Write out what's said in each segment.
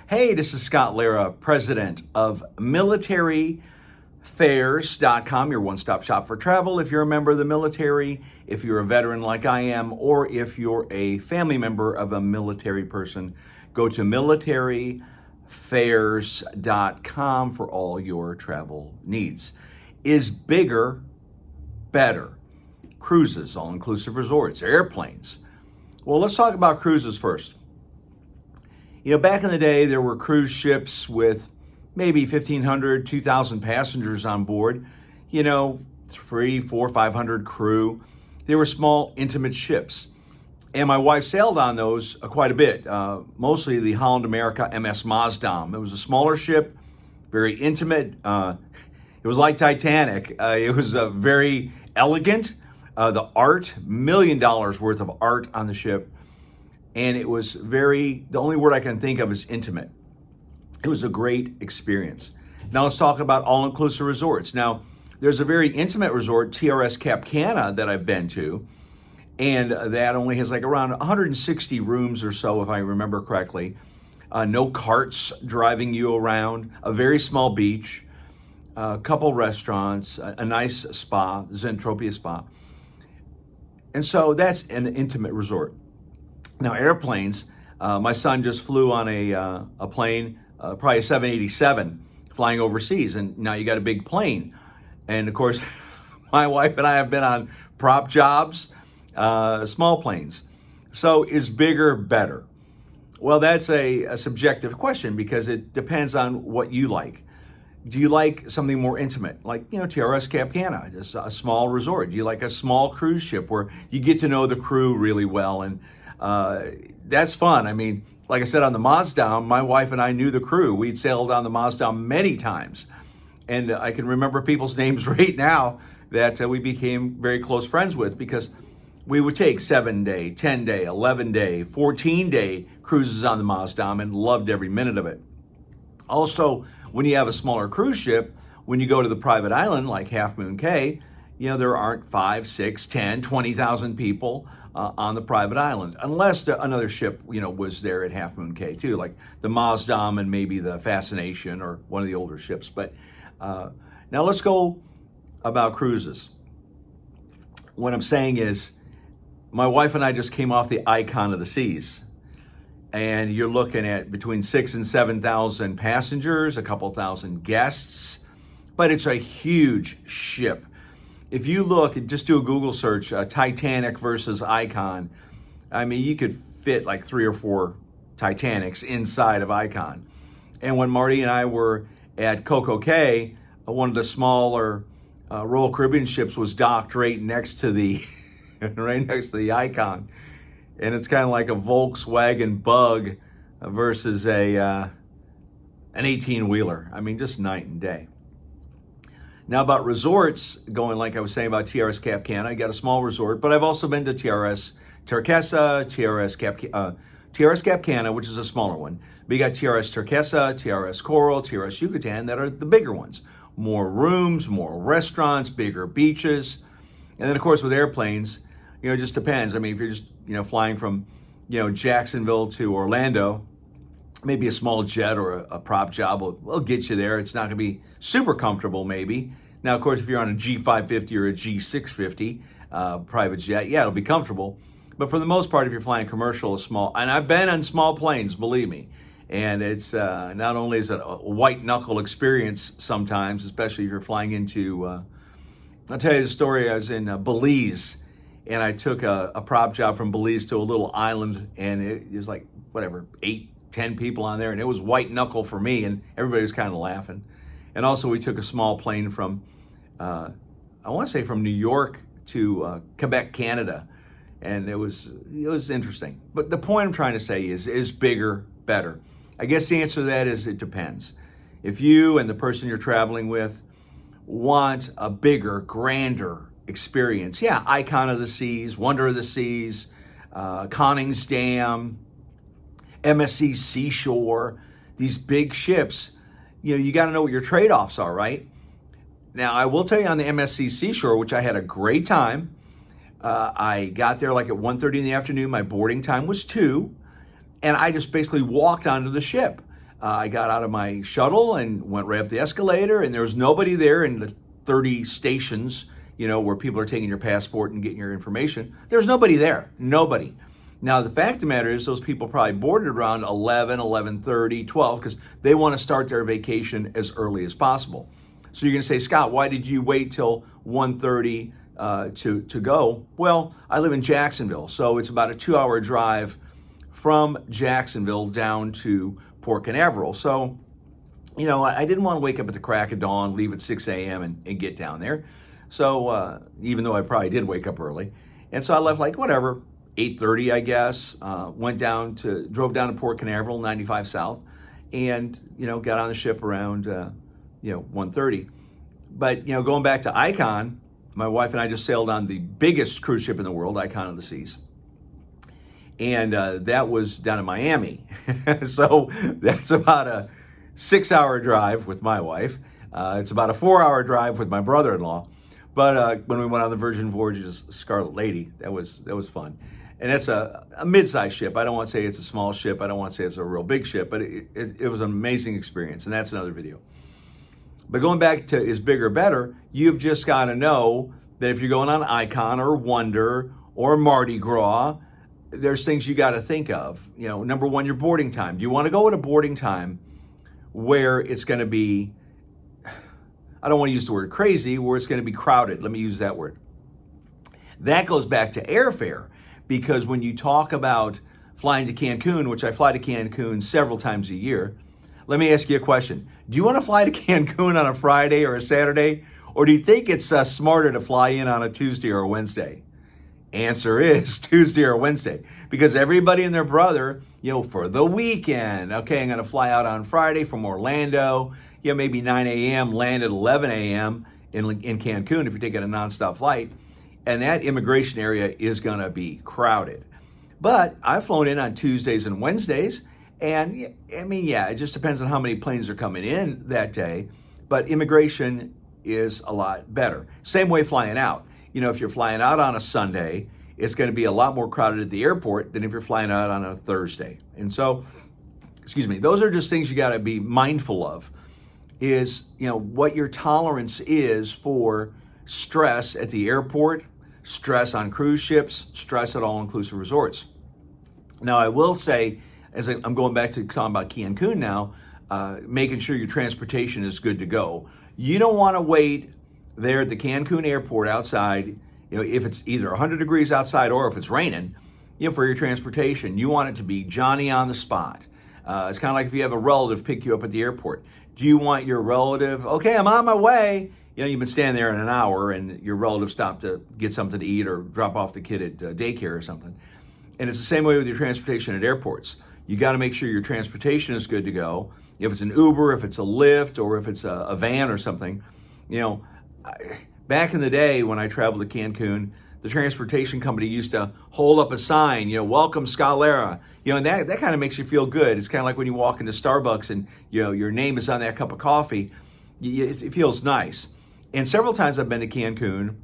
Hey, this is Scott Lara, president of militaryfares.com, your one-stop shop for travel. If you're a member of the military, if you're a veteran like I am, or if you're a family member of a military person, go to militaryfares.com for all your travel needs. Is bigger better? Cruises, all-inclusive resorts, airplanes. Well, let's talk about cruises first. You know, back in the day, there were cruise ships with maybe 1,500, 2,000 passengers on board. You know, 300, 400, 500 crew. They were small, intimate ships. And my wife sailed on those quite a bit, mostly the Holland America MS Maasdam. It was a smaller ship, very intimate. It was like Titanic. It was very elegant. The art, $1 million worth of art on the ship. And it was the only word I can think of is intimate. It was a great experience. Now let's talk about all-inclusive resorts. Now, there's a very intimate resort, TRS Cap Cana, that I've been to. And that only has like around 160 rooms or so, if I remember correctly. No carts driving you around, a very small beach, a couple restaurants, a nice spa, Zentropia Spa. And so that's an intimate resort. Now, airplanes, my son just flew on a plane, probably a 787, flying overseas. And now you got a big plane. And of course, my wife and I have been on prop jobs, small planes. So is bigger better? Well, that's a subjective question because it depends on what you like. Do you like something more intimate, like, you know, TRS Cap Cana, just a small resort? Do you like a small cruise ship where you get to know the crew really well? And that's fun. I mean, like I said, on the Maasdam, my wife and I knew the crew. We'd sailed on the Maasdam many times. And I can remember people's names right now that we became very close friends with because we would take 7-day, 10-day, 11-day, 14-day cruises on the Maasdam and loved every minute of it. Also, when you have a smaller cruise ship, when you go to the private island like Half Moon Cay, you know, there aren't 5, 6, 10, 20,000 people on the private island, unless another ship, you know, was there at Half Moon Cay too, like the Maasdam and maybe the Fascination or one of the older ships. But now let's go about cruises. What I'm saying is, my wife and I just came off the Icon of the Seas, and you're looking at between 6,000 and 7,000 passengers, a couple thousand guests, but it's a huge ship. If you look, just do a Google search, Titanic versus Icon, I mean, you could fit like 3 or 4 Titanics inside of Icon. And when Marty and I were at Coco Cay, one of the smaller Royal Caribbean ships was docked right next to the Icon. And it's kind of like a Volkswagen Bug versus an 18-wheeler. I mean, just night and day. Now about resorts, going like I was saying about TRS Cap Cana, I got a small resort, but I've also been to TRS Turquesa, TRS Cap Cana, which is a smaller one. We got TRS Turquesa, TRS Coral, TRS Yucatan that are the bigger ones. More rooms, more restaurants, bigger beaches. And then of course with airplanes, you know, it just depends. I mean, if you're just, you know, flying from, you know, Jacksonville to Orlando, maybe a small jet or a prop job will get you there. It's not going to be super comfortable, maybe. Now, of course, if you're on a G550 or a G650 private jet, yeah, it'll be comfortable. But for the most part, if you're flying commercial or small, and I've been on small planes, believe me, and it's not only is it a white knuckle experience sometimes, especially if you're flying into, I'll tell you the story. I was in Belize, and I took a prop job from Belize to a little island, and it was like, whatever, 8, 10 people on there, and it was white knuckle for me, and everybody was kind of laughing. And also we took a small plane from, I want to say from New York to Quebec, Canada, and it was interesting. But the point I'm trying to say is bigger better? I guess the answer to that is it depends. If you and the person you're traveling with want a bigger, grander experience, yeah, Icon of the Seas, Wonder of the Seas, Connings Dam, MSC Seashore, these big ships, you know, you got to know what your trade-offs are, right? Now, I will tell you on the MSC Seashore, which I had a great time. I got there like at 1:30 in the afternoon. My boarding time was 2, and I just basically walked onto the ship. I got out of my shuttle and went right up the escalator, and there was nobody there in the 30 stations, where people are taking your passport and getting your information. There's nobody there, nobody. Now, the fact of the matter is those people probably boarded around 11, 11:30, 12, because they want to start their vacation as early as possible. So you're going to say, Scott, why did you wait till 1:30 to go? Well, I live in Jacksonville, so it's about a 2-hour drive from Jacksonville down to Port Canaveral. So, I didn't want to wake up at the crack of dawn, leave at 6 a.m. and get down there. So even though I probably did wake up early. And so I left like whatever, 8:30, I guess, drove down to Port Canaveral, 95 South, and, got on the ship around, 1:30. But, going back to Icon, my wife and I just sailed on the biggest cruise ship in the world, Icon of the Seas. And that was down in Miami. So that's about a 6-hour drive with my wife. It's about a 4-hour drive with my brother-in-law. But when we went on the Virgin Voyages Scarlet Lady, that was fun. And it's a mid-sized ship. I don't want to say it's a small ship. I don't want to say it's a real big ship, but it was an amazing experience, and that's another video. But going back to is bigger better, you've just got to know that if you're going on Icon or Wonder or Mardi Gras, there's things you got to think of. Number one, your boarding time. Do you want to go at a boarding time where it's going to be, I don't want to use the word crazy, where it's going to be crowded? Let me use that word. That goes back to airfare, because when you talk about flying to Cancun, which I fly to Cancun several times a year, let me ask you a question. Do you want to fly to Cancun on a Friday or a Saturday? Or do you think it's smarter to fly in on a Tuesday or a Wednesday? Answer is Tuesday or Wednesday, because everybody and their brother, for the weekend, okay, I'm going to fly out on Friday from Orlando, maybe 9 a.m., land at 11 a.m. in Cancun if you're taking a nonstop flight, and that immigration area is going to be crowded. But I've flown in on Tuesdays and Wednesdays, and it just depends on how many planes are coming in that day, but immigration is a lot better. Same way flying out. If you're flying out on a Sunday, it's going to be a lot more crowded at the airport than if you're flying out on a Thursday. And so, those are just things you got to be mindful of, is, what your tolerance is for stress at the airport, stress on cruise ships, stress at all-inclusive resorts. Now, I will say, as I'm going back to talking about Cancun now, making sure your transportation is good to go. You don't want to wait there at the Cancun airport outside, if it's either 100 degrees outside or if it's raining, for your transportation. You want it to be Johnny on the spot. It's kind of like if you have a relative pick you up at the airport. Do you want your relative, okay, I'm on my way. You've been standing there in an hour and your relative stopped to get something to eat or drop off the kid at daycare or something. And it's the same way with your transportation at airports. You got to make sure your transportation is good to go. If it's an Uber, if it's a Lyft, or if it's a van or something, back in the day when I traveled to Cancun, the transportation company used to hold up a sign, welcome Scott Lara, and that kind of makes you feel good. It's kind of like when you walk into Starbucks and, your name is on that cup of coffee, it feels nice. And several times I've been to Cancun.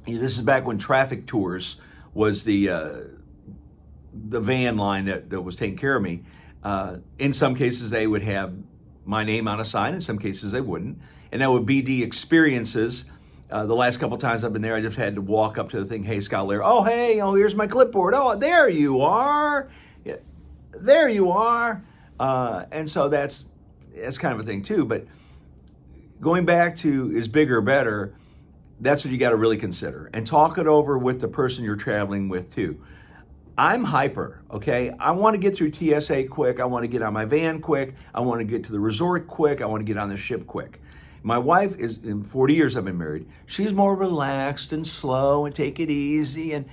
This is back when Traffic Tours was the van line that was taking care of me. In some cases, they would have my name on a sign. In some cases, they wouldn't. And that would be the experiences. The last couple times I've been there, I just had to walk up to the thing. Hey, Scott Lara. Oh, hey, here's my clipboard. Oh, there you are. Yeah, there you are. And so that's kind of a thing too. But going back to is bigger or better, that's what you got to really consider. And talk it over with the person you're traveling with too. I'm hyper, okay? I want to get through TSA quick. I want to get on my van quick. I want to get to the resort quick. I want to get on the ship quick. My wife is, in 40 years I've been married, she's more relaxed and slow and take it easy. And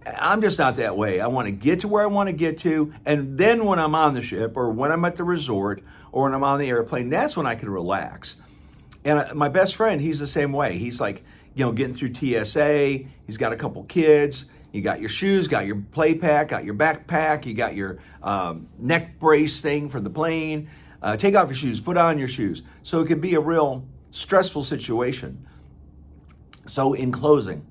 I'm just not that way. I want to get to where I want to get to. And then when I'm on the ship or when I'm at the resort or when I'm on the airplane, that's when I can relax. And my best friend, he's the same way. He's like, getting through TSA. He's got a couple kids. You got your shoes, got your play pack, got your backpack, you got your neck brace thing for the plane. Take off your shoes, put on your shoes. So it could be a real stressful situation. So in closing,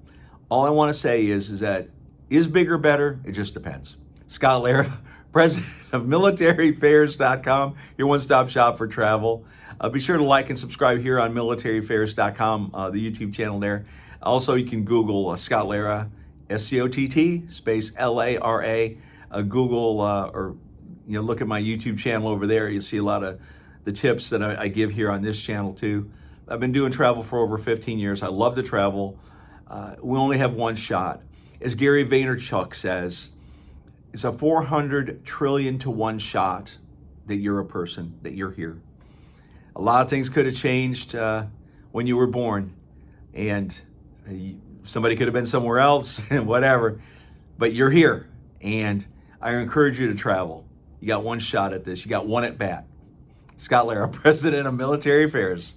all I want to say is that is bigger better? It just depends. Scott Lara, president of militaryfairs.com, your one-stop shop for travel. Be sure to like and subscribe here on militaryfairs.com, the YouTube channel there. Also, you can Google Scott Lara, SCOTT, space LARA. Google or look at my YouTube channel over there. You'll see a lot of the tips that I give here on this channel too. I've been doing travel for over 15 years. I love to travel. We only have one shot. As Gary Vaynerchuk says, it's a 400 trillion to one shot that you're a person, that you're here. A lot of things could have changed when you were born, and somebody could have been somewhere else and whatever, but you're here, and I encourage you to travel. You got one shot at this. You got one at bat. Scott Lara, President of Military Affairs.